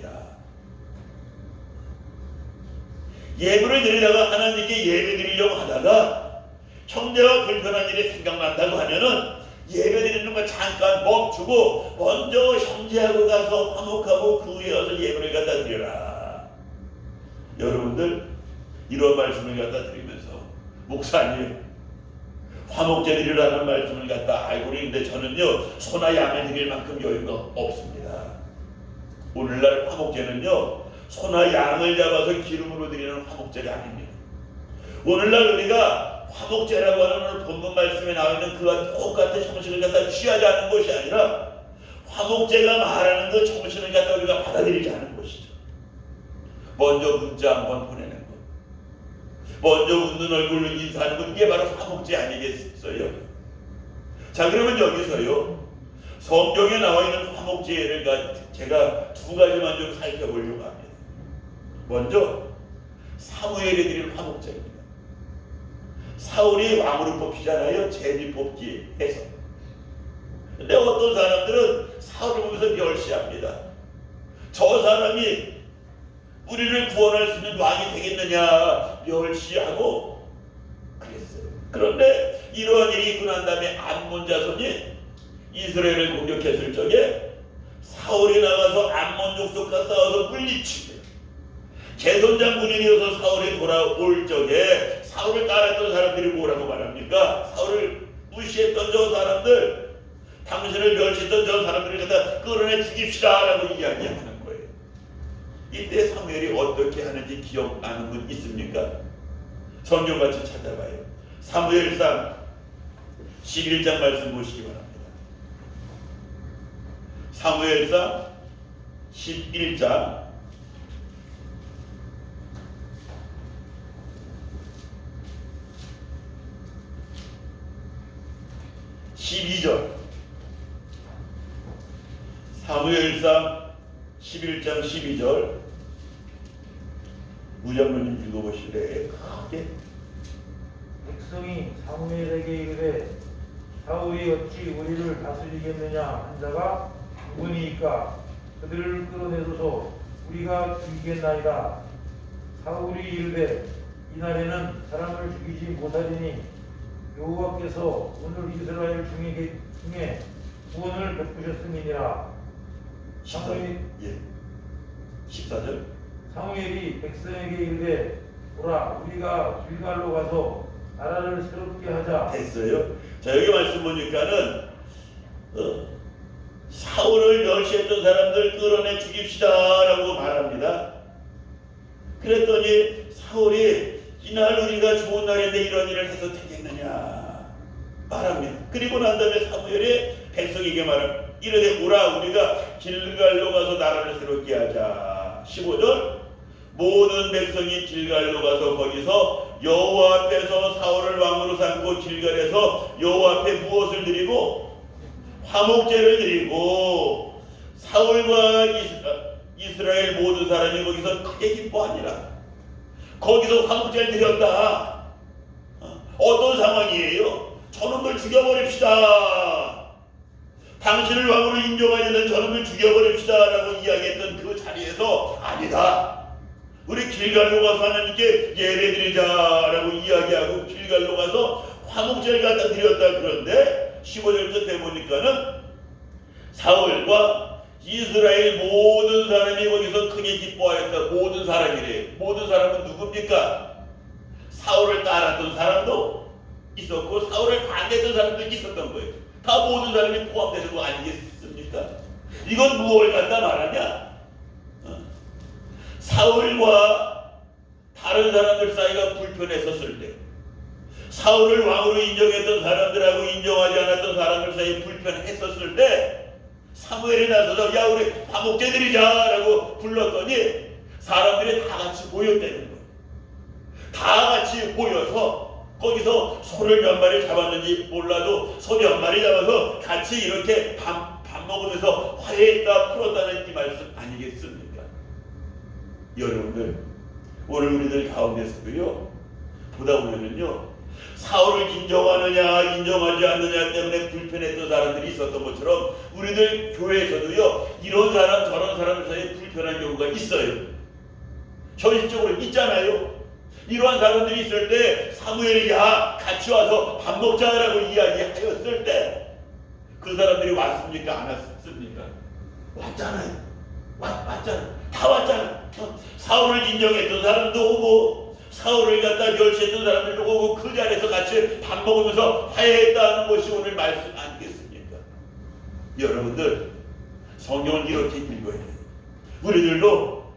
예물을 드리다가 하나님께 예배 드리려고 하다가 형제와 불편한 일이 생각난다고 하면은 예배 드리는 거 잠깐 멈추고 먼저 형제하고 가서 화목하고 그 후에 와서 예물을 갖다 드려라. 여러분들 이런 말씀을 갖다 드리면서 목사님 화목제 드리라는 말씀을 갖다 알고 있는데 저는요 소나 양을 드릴 만큼 여유가 없습니다. 오늘날 화목제는요 소나 양을 잡아서 기름으로 드리는 화목제가 아닙니다. 오늘날 우리가 화목제라고 하는 오늘 본문 말씀에 나와 있는 그와 똑같은 형식을 갖다 취하지 않는 것이 아니라 화목제가 말하는 그 정신을 갖다 우리가 받아들이지 않는 것이죠. 먼저 문자 한번 보내는 것, 먼저 웃는 얼굴로 인사하는 것, 이게 바로 화목제 아니겠어요? 자, 그러면 여기서요 성경에 나와 있는 화목제를 제가 두 가지만 좀 살펴보려고 합니다. 먼저 사무엘이 드린 화목제입니다. 사울이 왕으로 뽑히잖아요. 제비 뽑기 해서. 근데 어떤 사람들은 사울을 보면서 멸시합니다. 저 사람이 우리를 구원할 수 있는 왕이 되겠느냐 멸시하고 그랬어요. 그런데 이러한 일이 있고 난 다음에 암몬 자손이 이스라엘을 공격했을 적에 사울이 나가서 암몬 족속과 싸워서 물리치고 개선 장군이 되어서 사울이 돌아올 적에 사울을 따랐던 사람들이 뭐라고 말합니까? 사울을 무시했던 저 사람들, 당신을 멸시했던 저 사람들을 갖다 끌어내 죽입시다 라고 이야기하는 거예요. 이때 사무엘이 어떻게 하는지 기억나는 분 있습니까? 성경같이 찾아봐요. 사무엘상 11장 말씀 보시기 바랍니다. 사무엘상 11장 12절. 사무엘상 11장 12절. 무장로님 읽어보실래요? 크게. 백성이 사무엘에게 이르되 사울이 어찌 우리를 다스리겠느냐 한 자가 누구니이까 그들을 끌어내소서 우리가 죽이겠나이다. 사울이 이르되 이날에는 사람을 죽이지 못하리니 여호와께서 오늘 이스라엘 중에 구원을 베푸셨음이니라. 14절. 사무엘이 백성에게 이르되 보라 우리가 길갈로 가서 나라를 새롭게 하자. 됐어요. 자, 여기 말씀 보니까는 사울을 멸시했던 사람들 끌어내 죽입시다 라고 말합니다. 그랬더니 사울이 이날 우리가 좋은 날인데 이런 일을 해서 되겠느냐 말합니다. 그리고 난 다음에 사무엘이 백성에게 말합니다. 이르되 오라 우리가 길갈로 가서 나라를 새롭게 하자. 15절. 모든 백성이 길갈로 가서 거기서 여호와 앞에서 사울을 왕으로 삼고 길갈에서 여호와 앞에 무엇을 드리고 화목제를 드리고 사울과 이스라엘 모든 사람이 거기서 크게 기뻐하니라. 거기서 화목제를 드렸다. 어떤 상황이에요? 저놈들 죽여버립시다. 당신을 왕으로 인정하려는 저놈을 죽여버립시다 라고 이야기했던 그 자리에서 아니다. 우리 길갈로 가서 하나님께 예배드리자라고 이야기하고 길갈로 가서 화목제를 갖다 드렸다. 그런데 15절 끝에 보니까는 사울과 이스라엘 모든 사람이 거기서 크게 기뻐하였다. 모든 사람이래요. 모든 사람은 누굽니까? 사울을 따랐던 사람도 있었고 사울을 반대했던 사람도 있었던 거예요. 다 모든 사람이 포함되는 거 아니겠습니까? 이건 무엇을 갖다 말하냐? 사울과 다른 사람들 사이가 불편했었을 때, 사울을 왕으로 인정했던 사람들하고 인정하지 않았던 사람들 사이에 불편했었을 때 사무엘이 나서서 야 우리 화목제 드리자라고 불렀더니 사람들이 다 같이 모였다는 거예요. 다 같이 모여서 거기서 소를 몇 마리 잡았는지 몰라도 소 몇 마리 잡아서 같이 이렇게 밥 먹으면서 화해했다 풀었다는 이 말씀 아니겠습니까? 여러분들 오늘 우리들 가운데서도요 보다 보면은요 사울을 인정하느냐 인정하지 않느냐 때문에 불편했던 사람들이 있었던 것처럼 우리들 교회에서도요 이런 사람 저런 사람 사이에 불편한 경우가 있어요. 현실적으로 있잖아요. 이러한 사람들이 있을 때 사무엘이 야 같이 와서 밥 먹자라고 이야기하였을 때 그 사람들이 왔습니까? 안 왔습니까? 왔잖아요. 왔잖아. 다 왔잖아. 사울을 인정했던 사람도 오고 사울을 갖다 멸시했던 사람들도 오고 그 자리에서 같이 밥 먹으면서 화해했다는 것이 오늘 말씀 아니겠습니까? 여러분들 성경을 이렇게 읽어야 돼요. 우리들도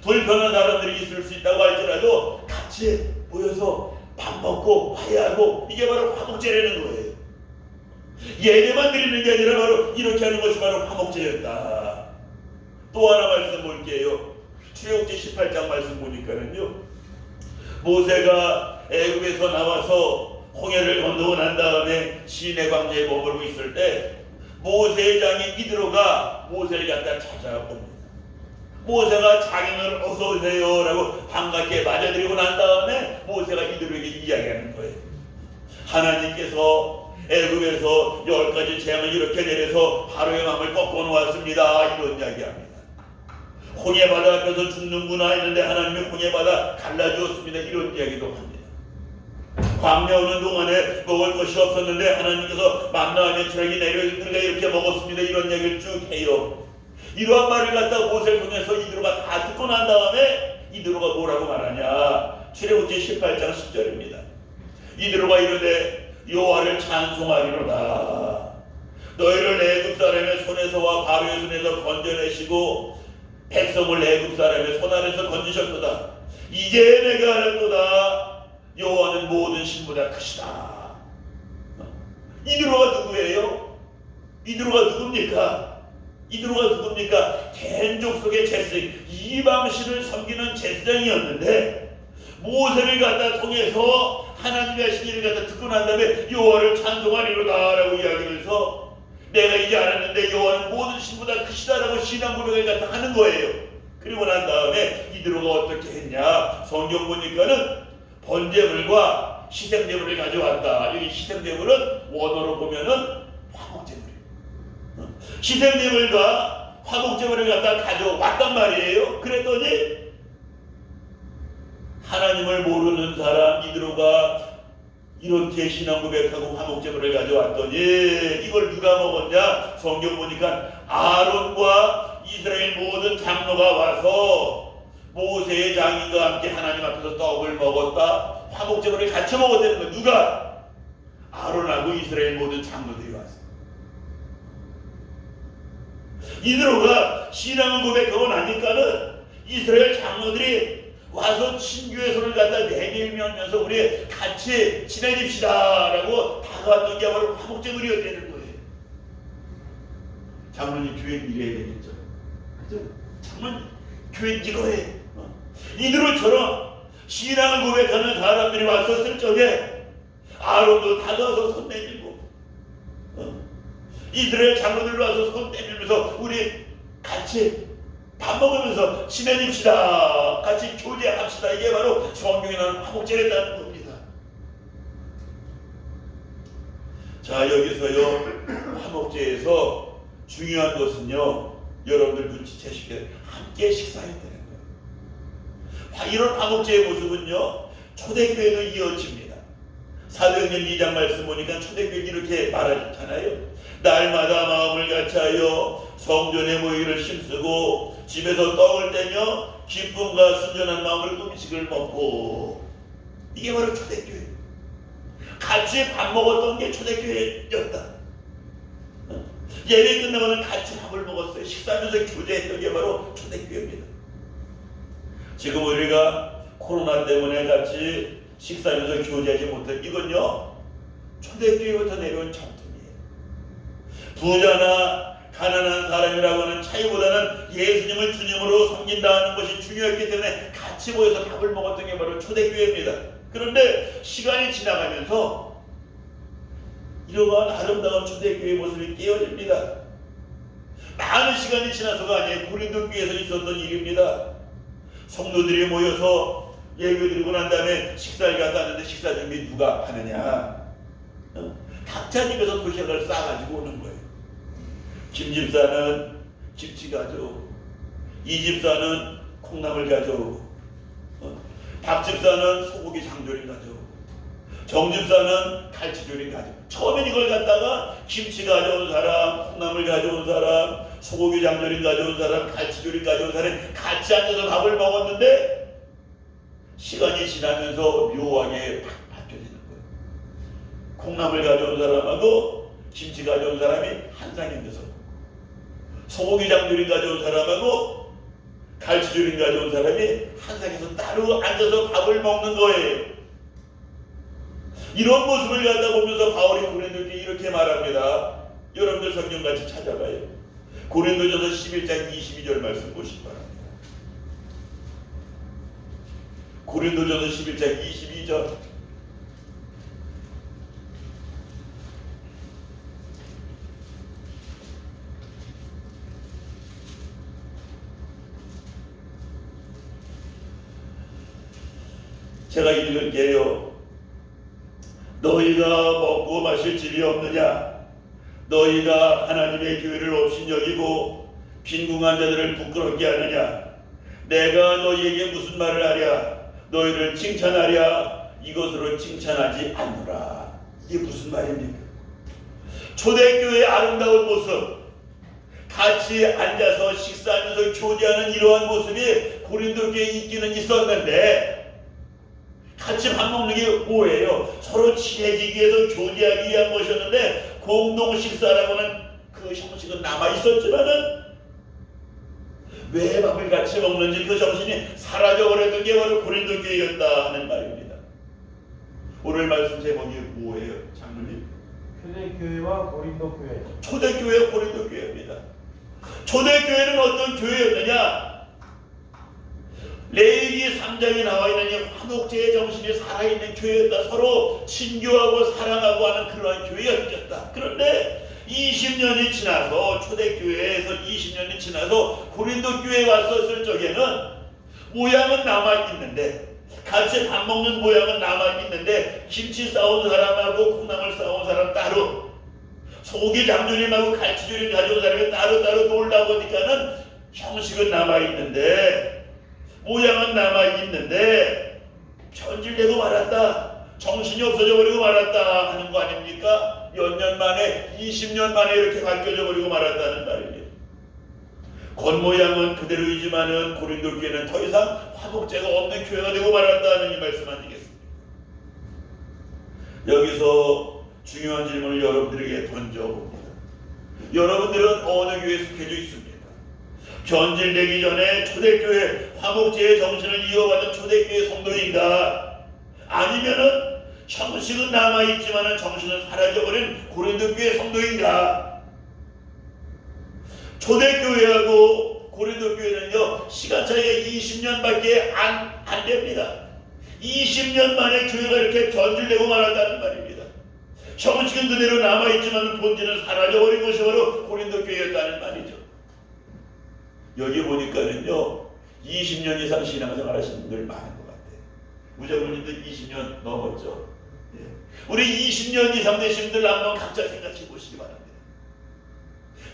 불편한 사람들이 있을 수 있다고 할지라도 같이 모여서 밥 먹고 화해하고 이게 바로 화목제라는 거예요. 예배만 드리는 게 아니라 바로 이렇게 하는 것이 바로 화목제였다. 또 하나 말씀 볼게요. 출애굽기 18장 말씀 보니까는요 모세가 애굽에서 나와서 홍해를 건너고 난 다음에 시내 광야에 머무르고 있을 때 모세의 장인 이드로가 모세를 갖다 찾아옵니다. 모세가 장인을 어서 오세요 라고 반갑게 맞아들이고 난 다음에 모세가 이드로에게 이야기하는 거예요. 하나님께서 애굽에서 10가지 재앙을 이렇게 내려서 바로의 마음을 꺾어 놓았습니다. 이런 이야기합니다. 홍해바다 앞에서 죽는구나 했는데 하나님이 홍해바다 갈라주었습니다. 이런 이야기도 합니다. 광야 오는 동안에 먹을 것이 없었는데 하나님께서 만나하면 지렁이 내려 우리가 이렇게 먹었습니다. 이런 이야기를 쭉 해요. 이러한 말을 갖다 모세를 통해서 이드로가 다 듣고 난 다음에 이드로가 뭐라고 말하냐? 출애굽기 18장 10절입니다. 이드로가 이르되 여호와를 찬송하리로다. 너희를 애굽 사람의 손에서와 바로의 손에서 건져내시고 백성을 애굽 사람의 손 아래서 건지셨도다. 이제 내가 알았도다. 여호와는 모든 신보다 크시다. 이드로가 누구예요? 이드로가 누굽니까? 이드로가 누굽니까? 겐족 속의 제사장, 이방신을 섬기는 제사장이었는데 모세를 갖다 통해서 하나님의 하신 일을 갖다 듣고 난 다음에 여호와를 찬송하리로다 라고 이야기하면서 내가 이제 알았는데 여호와는 모든 신보다 크시다라고 신앙 고백을 갖다 하는 거예요. 그리고 난 다음에 이드로가 어떻게 했냐? 성경 보니까는 번제물과 희생제물을 가져왔다. 여기 희생제물은 원어로 보면은 화목제물이에요. 희생제물과 화목제물을 갖다 가져왔단 말이에요. 그랬더니 하나님을 모르는 사람 이드로가 이렇게 신앙 고백하고 화목제물을 가져왔더니 이걸 누가 먹었냐? 성경 보니까 아론과 이스라엘 모든 장로가 와서 모세의 장인과 함께 하나님 앞에서 떡을 먹었다. 화목제물을 같이 먹었다는 거. 누가? 아론하고 이스라엘 모든 장로들이 왔어요. 이드로가 신앙을 고백하고 나니까는 이스라엘 장로들이 와서 친교의 손을 갖다 내밀면서 우리 같이 지내집시다 라고 다가왔던 게 바로 화목제물이었다는 거예요. 장로님 교회는 이래야 되겠죠. 그죠? 장로님 교회는 이거예요. 이들처럼 신앙을 고백하는 사람들이 왔었을 적에 아론도 다가와서 손 내밀고 이스라엘 장로들로 와서 손 내밀면서 우리 같이 밥 먹으면서 친해집시다. 같이 교제합시다. 이게 바로 성경에 나오는 화목제였다는 겁니다. 자, 여기서요 화목제에서 중요한 것은요 여러분들 눈치채시게 함께 식사해야 되는 거예요. 이런 화목제의 모습은요 초대교회도 이어집니다. 사도행전 2장 말씀 보니까 초대교회는 이렇게 말하잖아요. 날마다 마음을 같이하여 성전에 모이기를 힘쓰고 집에서 떡을 떼며 기쁨과 순전한 마음으로 음식을 먹고, 이게 바로 초대교회. 같이 밥 먹었던 게 초대교회였다. 예배 끝나고는 같이 밥을 먹었어요. 식사하면서 교제했던 게 바로 초대교회입니다. 지금 우리가 코로나 때문에 같이 식사하면서 교제하지 못한 이건요 초대교회부터 내려온 전통이에요. 부자나 가난한 사람이라고 하는 차이보다는 예수님을 주님으로 섬긴다는 것이 중요했기 때문에 같이 모여서 밥을 먹었던 게 바로 초대교회입니다. 그런데 시간이 지나가면서 이러한 아름다운 초대교회의 모습이 깨어집니다. 많은 시간이 지나서가 아니에요. 고린도 교회에서 있었던 일입니다. 성도들이 모여서 예배 드리고 난 다음에 식사를 갖다 하는데 식사 준비 누가 하느냐? 각자 집에서 도시락을 싸가지고 오는 거예요. 김 집사는 김치 가져오고, 이 집사는 콩나물 가져오고, 박 집사는 소고기 장조림 가져오고, 정 집사는 갈치조림 가져오고. 처음엔 이걸 갖다가 김치 가져온 사람, 콩나물 가져온 사람, 소고기 장조림 가져온 사람, 갈치조림 가져온 사람이 같이 앉아서 밥을 먹었는데 시간이 지나면서 묘하게 바뀌어지는 거예요. 콩나물 가져온 사람하고 김치 가져온 사람이 한 상에 앉아서, 소고기 장조림 가져온 사람하고 갈치조림 가져온 사람이 한 상에서 따로 앉아서 밥을 먹는 거예요. 이런 모습을 갖다 보면서 바울이 고린도교에 이렇게 말합니다. 여러분들 성경 같이 찾아봐요. 고린도전서 11장 22절 말씀 보시기 바랍니다. 고린도전서 11장 22절. 제가 읽을게요. 너희가 먹고 마실 집이 없느냐? 너희가 하나님의 교회를 업신여기고 빈궁한 자들을 부끄럽게 하느냐? 내가 너희에게 무슨 말을 하랴? 너희를 칭찬하랴? 이것으로 칭찬하지 않노라. 이게 무슨 말입니까? 초대교회의 아름다운 모습, 같이 앉아서 식사하면서 교제하는 이러한 모습이 고린도교회에 있기는 있었는데, 같이 밥 먹는 게 뭐예요? 서로 친해지기 위해서 교제하기 위한 것이었는데, 공동 식사라고는 그 형식은 남아 있었지만은 왜 밥을 같이 먹는지 그 정신이 사라져 버렸던 게 바로 고린도 교회였다 하는 말입니다. 오늘 말씀 제목이 뭐예요, 장로님? 초대교회와 고린도 교회. 초대교회, 고린도 교회입니다. 초대교회는 어떤 교회였느냐? 레위기 3장에 나와 있는 이 화목제의 정신이 살아있는 교회였다. 서로 친교하고 사랑하고 하는 그러한 교회였다. 그런데 20년이 지나서, 초대교회에서 20년이 지나서 고린도 교회에 왔었을 적에는 모양은 남아있는데, 같이 밥 먹는 모양은 남아있는데, 김치 싸온 사람하고 콩나물 싸온 사람 따로, 소고기 장조림하고 갈치조림 가져온 사람이 따로따로 놀다 보니까는 형식은 남아있는데, 모양은 남아있는데 편질되고 말았다, 정신이 없어져 버리고 말았다 하는 거 아닙니까? 몇 년 만에, 20년 만에 이렇게 바뀌어져 버리고 말았다는 말입니다. 겉모양은 그대로이지만은 고린도 교회는 더 이상 화목제가 없는 교회가 되고 말았다는 이 말씀 아니겠습니까? 여기서 중요한 질문을 여러분들에게 던져봅니다. 여러분들은 어느 교회에 속해져 있습니까? 변질되기 전에 초대교회 화목제의 정신을 이어받은 초대교회 성도인가? 아니면은 형식은 남아있지만은 정신은 사라져버린 고린도 교회 성도인가? 초대교회하고 고린도 교회는요 시간 차이가 20년밖에 안 됩니다. 20년 만에 교회가 이렇게 변질되고 말았다는 말입니다. 형식은 그대로 남아있지만 본질은 사라져버린 것이 바로 고린도 교회였다는 말이죠. 여기 보니까는요 20년 이상 신앙생활 하시는 분들 많은 것 같아요. 무자분님도 20년 넘었죠. 우리 20년 이상 되신 분들 한번 각자 생각해 보시기 바랍니다.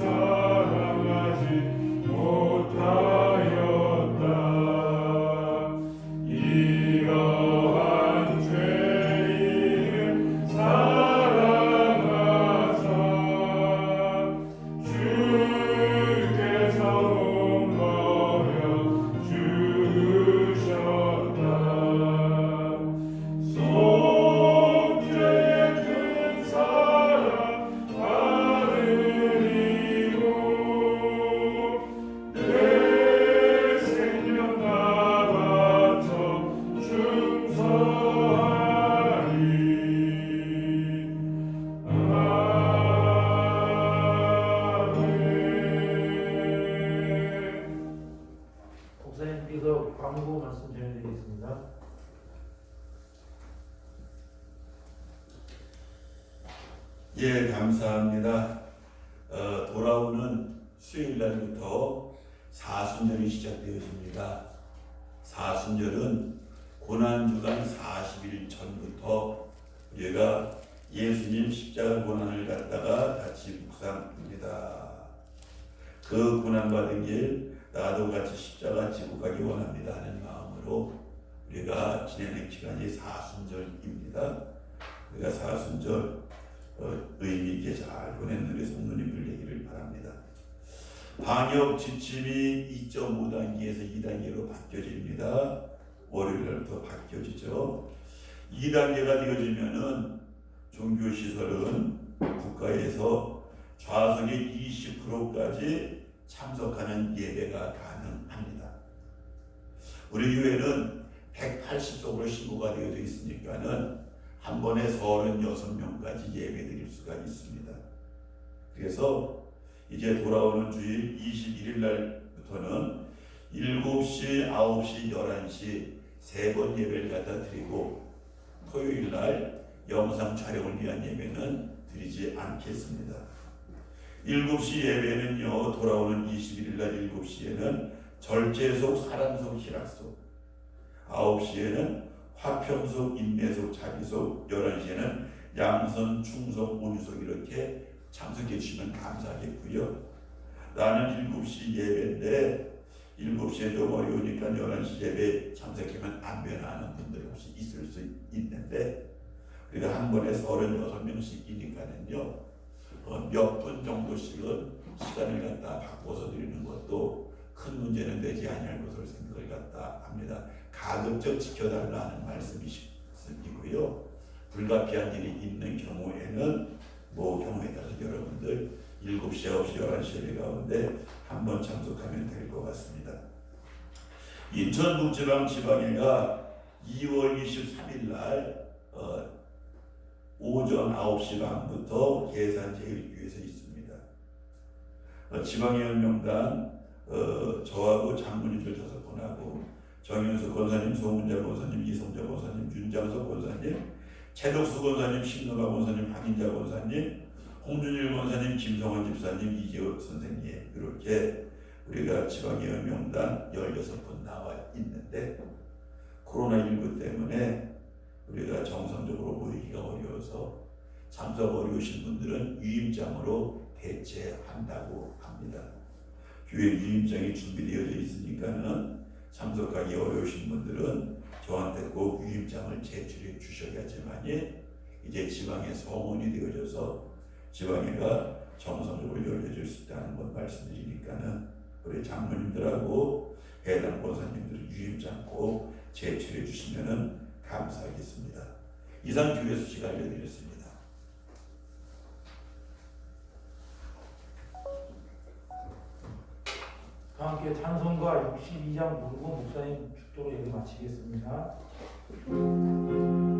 사랑하지 못하였다. 이러한 죄인을 사랑하사 주께서 옮겨여 주셨다. 속죄의 큰 사랑 받으리로 내 생명 다 바쳐 충성하리. 아멘. 목사님께서 광고 말씀 전해드리겠습니다. 예, 감사합니다. 돌아오는 수요일 날부터 사순절이 시작되어집니다. 사순절은 고난주간 40일 전부터 우리가 예수님 십자가 고난을 갖다가 같이 묵상합니다. 그 고난받은 길 나도 같이 십자가 지고 가기 원합니다 하는 마음으로 우리가 지내는 기간이 사순절입니다. 우리가 사순절 의미 있게 잘 보내는 우리 성도님들 되기를 바랍니다. 방역 지침이 2.5단계에서 2단계로 바뀌어집니다. 월요일부터 바뀌어지죠. 2단계가 되어지면은 종교시설은 국가에서 좌석의 20%까지 참석하는 예배가 가능합니다. 우리 교회는 180석으로 신고가 되어져 있으니까는 한 번에 36명까지 예배 드릴 수가 있습니다. 그래서 이제 돌아오는 주일 21일 날부터는 7시, 9시, 11시 3번 예배를 갖다 드리고 토요일 날 영상 촬영을 위한 예배는 드리지 않겠습니다. 7시 예배는요, 돌아오는 21일 날 7시에는 절제속, 사람속, 희락속, 9시에는 화평속, 인내속, 자비속, 11시에는 양선, 충속, 온유속 이렇게 참석해 주시면 감사하겠고요. 나는 7시 예배인데 7시에 좀 어려우니까 11시 예배 참석하면 안 되나 하는 분들이 혹시 있을 수 있는데 우리가 한 번에 36명씩이니까는요 몇 분 정도씩은 시간을 갖다 바꿔서 드리는 것도 큰 문제는 되지 아니할 것으로 생각을 갖다 합니다. 가급적 지켜달라는 말씀이고요. 불가피한 일이 있는 경우에는 경우에 따라서 여러분들 7시, 9시, 11시 예배 가운데 한번 참석하면 될 것 같습니다. 인천북지방지방회가 2월 23일 날 오전 9시 반부터 계산제일교회에서 있습니다. 지방의원명단 저하고 장로님들 5분하고 정윤수 권사님, 송은자 권사님, 이성자 권사님, 윤장석 권사님, 최덕수 권사님, 신노가 권사님, 박인자 권사님, 홍준일 권사님, 김성환 집사님, 이재호 선생님 이렇게 우리가 지방의원 명단 16분 나와 있는데 코로나19 때문에 우리가 정상적으로 모이기가 어려워서 참석 어려우신 분들은 유임장으로 대체한다고 합니다. 교회 유임장이 준비되어져 있으니까는 참석하기 어려우신 분들은 저한테 꼭 유임장을 제출해 주셔야지만이 이제 지방에 성원이 되어져서 지방회가 정상적으로 열려질 수 있다는 것 말씀드리니까는 우리 장로님들하고 해당 권사님들 유임장 꼭 제출해 주시면은 감사하겠습니다. 이상 교회 소식 알려드렸습니다. 함께 찬송가 62장 부르고 목사님 축도로 예배 마치겠습니다. 오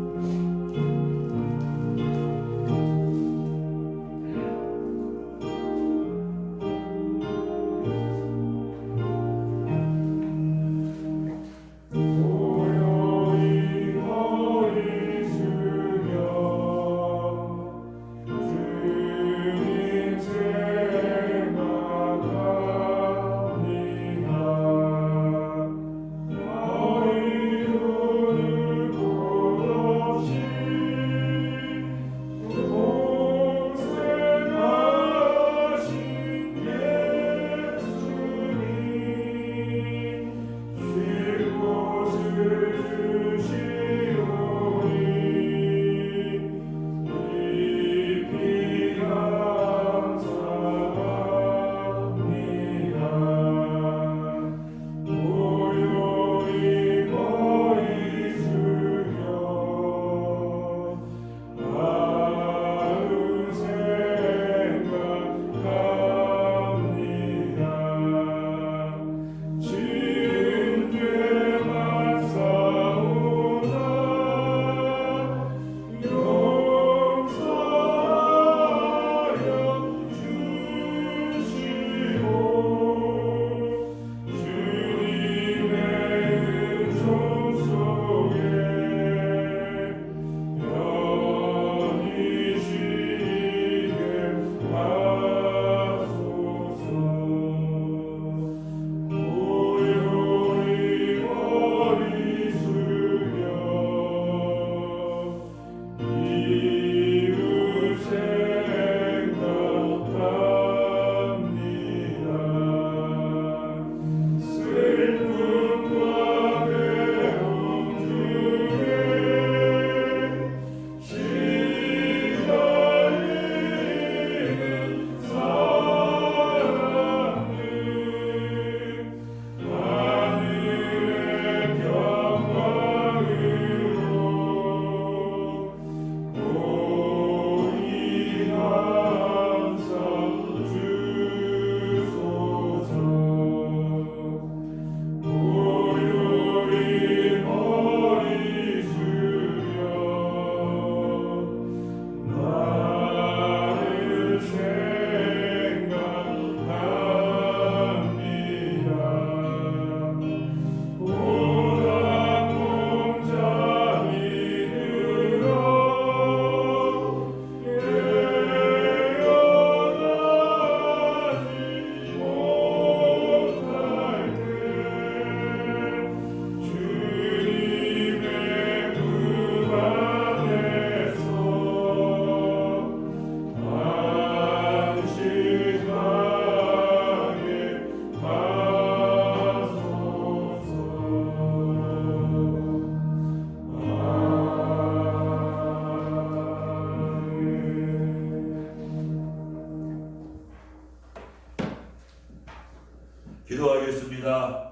기도하겠습니다.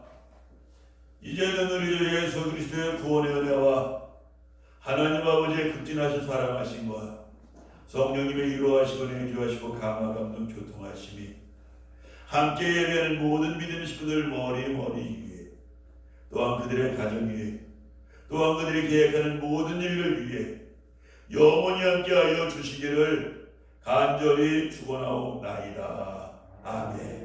이제는 우리 주 예수 그리스도의 구원의 은혜와 하나님 아버지의 극진하신 사랑하심과 성령님의 위로하시고 내주하시고 감화 감동 교통하심이 함께 예배하는 모든 믿음 식구들 머리 위에, 또한 그들의 가정 위에, 또한 그들이 계획하는 모든 일을 위해 영원히 함께하여 주시기를 간절히 축원하옵나이다. 아멘.